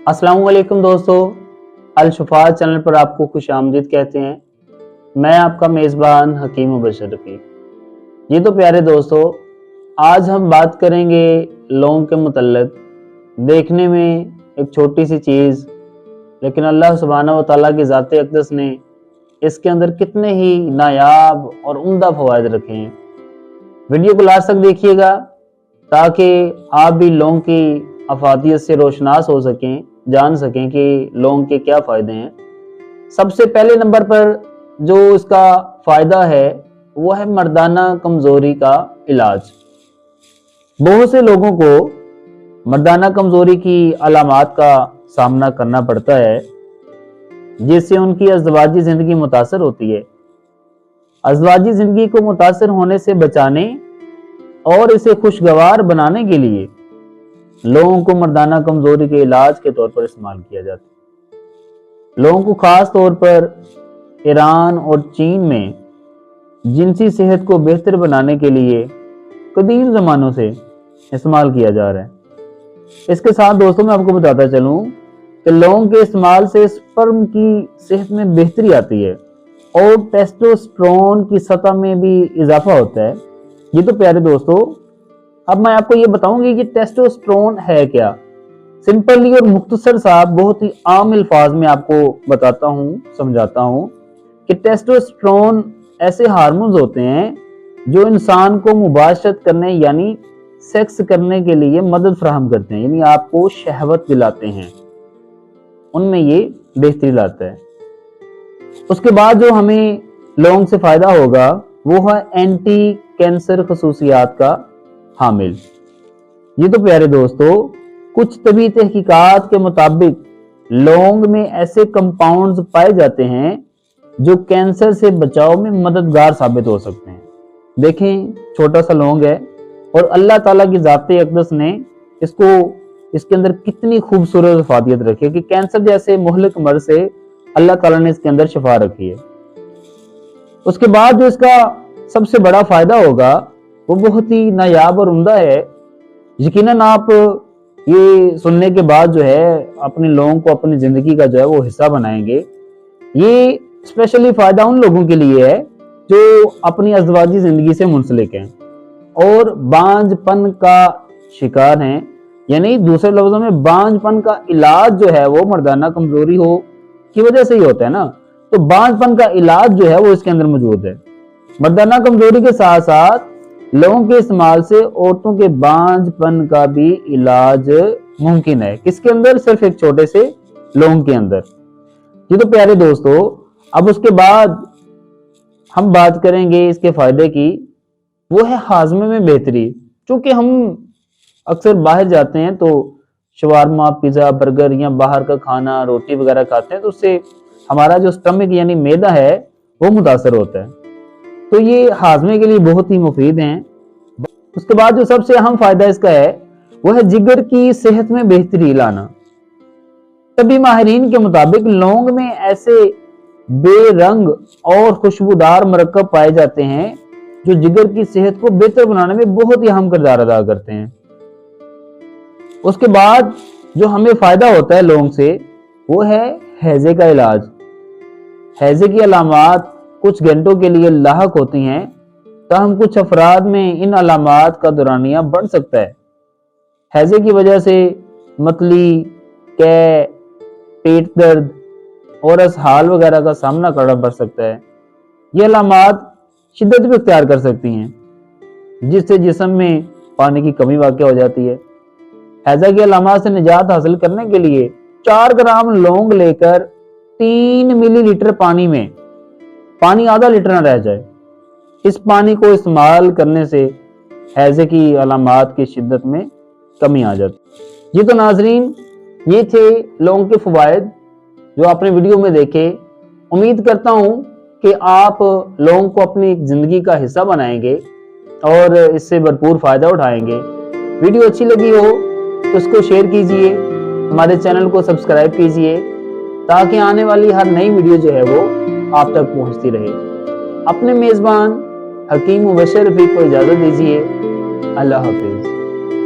अस्सलाम वालेकुम दोस्तों, अल शफा चैनल पर आपको खुश आमदीद कहते हैं। मैं आपका मेज़बान हकीम मुबशर रफ़ीक। जी तो प्यारे दोस्तों, आज हम बात करेंगे लौंग के मुतल्लिक़। देखने में एक छोटी सी चीज़, लेकिन अल्लाह सुब्हानहू व तआला की ज़ात अक़दस ने इसके अंदर कितने ही नायाब और उम्दा फ़वाइद रखे हैं। वीडियो को लास्ट तक देखिएगा ताकि आप भी लौंग की अफादियत से रोशनास हो सकें, जान सकें कि लौंग के क्या फ़ायदे हैं। सबसे पहले नंबर पर जो इसका फ़ायदा है वो है मर्दाना कमज़ोरी का इलाज। बहुत से लोगों को मर्दाना कमज़ोरी की अलामात का सामना करना पड़ता है, जिससे उनकी अज़दवाजी ज़िंदगी मुतासर होती है। अज़दवाजी ज़िंदगी को मुतासर होने से बचाने और इसे खुशगवार बनाने के लिए लौंग को मर्दाना कमजोरी के इलाज के तौर पर इस्तेमाल किया जाता है। लौंग को खास तौर पर ईरान और चीन में जिनसी सेहत को बेहतर बनाने के लिए कदीम ज़मानों से इस्तेमाल किया जा रहा है। इसके साथ दोस्तों मैं आपको बताता चलूं कि लौंग के इस्तेमाल से स्पर्म की सेहत में बेहतरी आती है और टेस्टोस्टेरोन की सतह में भी इजाफा होता है। ये तो प्यारे दोस्तों, अब मैं आपको ये बताऊंगी कि टेस्टोस्टेरोन है क्या। सिंपली और मुख्तसर सा बहुत ही आम अल्फाज में आपको बताता हूँ, समझाता हूँ कि टेस्टोस्टेरोन ऐसे हार्मोन्स होते हैं जो इंसान को मुबाशरत करने यानी सेक्स करने के लिए मदद फराहम करते हैं, यानी आपको शहवत दिलाते हैं, उनमें ये बेहतरी लाता है। उसके बाद जो हमें लौंग से फायदा होगा वो है एंटी कैंसर खसूसियात का हामिल। ये तो प्यारे दोस्तों, कुछ तबी तहकीकात के मुताबिक लौंग में ऐसे कंपाउंड्स पाए जाते हैं जो कैंसर से बचाव में मददगार साबित हो सकते हैं। देखें, छोटा सा लौंग है और अल्लाह ताला की ज़ात अक़दस ने इसके अंदर कितनी खूबसूरत अफादियत रखी है कि कैंसर जैसे मुहलिक मर्ज से अल्लाह ताला ने इसके अंदर शिफा रखी है। उसके बाद जो इसका सबसे बड़ा फायदा होगा वो बहुत ही नायाब और उम्दा है। यकीनन आप ये सुनने के बाद जो है अपने लौंग को अपनी जिंदगी का जो है वो हिस्सा बनाएंगे। ये स्पेशली फायदा उन लोगों के लिए है जो अपनी अज़दवाजी जिंदगी से मुंसलिक हैं और बांझपन का शिकार हैं, यानी दूसरे लफ्जों में बांझपन का इलाज जो है वो मर्दाना कमजोरी हो की वजह से ही होता है ना। तो बांझपन का इलाज जो है वो इसके अंदर मौजूद है। मर्दाना कमजोरी के साथ साथ लौंग के इस्तेमाल से औरतों के बांझपन का भी इलाज मुमकिन है। किसके अंदर? सिर्फ एक छोटे से लौंग के अंदर। ये तो प्यारे दोस्तों, अब उसके बाद हम बात करेंगे इसके फायदे की, वो है हाजमे में बेहतरी। क्योंकि हम अक्सर बाहर जाते हैं तो शवारमा, पिज़्ज़ा, बर्गर या बाहर का खाना, रोटी वगैरह खाते हैं तो उससे हमारा जो स्टमक यानी मैदा है वो मुतासर होता है। तो ये हाजमे के लिए बहुत ही मुफीद हैं। उसके बाद जो सबसे अहम फायदा इसका है वो है जिगर की सेहत में बेहतरी लाना। तभी माहिरीन के मुताबिक लौंग में ऐसे बेरंग और खुशबूदार मरकब पाए जाते हैं जो जिगर की सेहत को बेहतर बनाने में बहुत ही अहम किरदार अदा करते हैं। उसके बाद जो हमें फायदा होता है लौंग से वो है हैजे का इलाज। हैजे की अलामात कुछ घंटों के लिए लाहक होती हैं, ताहम कुछ अफराद में इन अलामात का दौरानिया बढ़ सकता है। हैजे की वजह से मतली, कै, पेट दर्द और असहाल वगैरह का सामना करना पड़ सकता है। ये अलामात शिद्दत भी इख्तियार कर सकती हैं, जिससे जिस्म में पानी की कमी वाक़ हो जाती है। हैजा की अलामात से निजात हासिल करने के लिए 4 ग्राम लौंग लेकर 3 मिलीलीटर पानी में, पानी आधा लीटर न रह जाए, इस पानी को इस्तेमाल करने से हैजे की अलामात की शिद्दत में कमी आ जाती। ये तो नाजरीन, ये थे लौंग के फवायद जो आपने वीडियो में देखे। उम्मीद करता हूँ कि आप लौंग को अपनी जिंदगी का हिस्सा बनाएंगे और इससे भरपूर फायदा उठाएंगे। वीडियो अच्छी लगी हो तो इसको शेयर कीजिए, हमारे चैनल को सब्सक्राइब कीजिए ताकि आने वाली हर नई वीडियो जो है वो आप तक पहुंचती रहे। अपने मेज़बान हकीम मुबशर रफ़ीक को इजाज़त दीजिए। अल्लाह हाफिज़।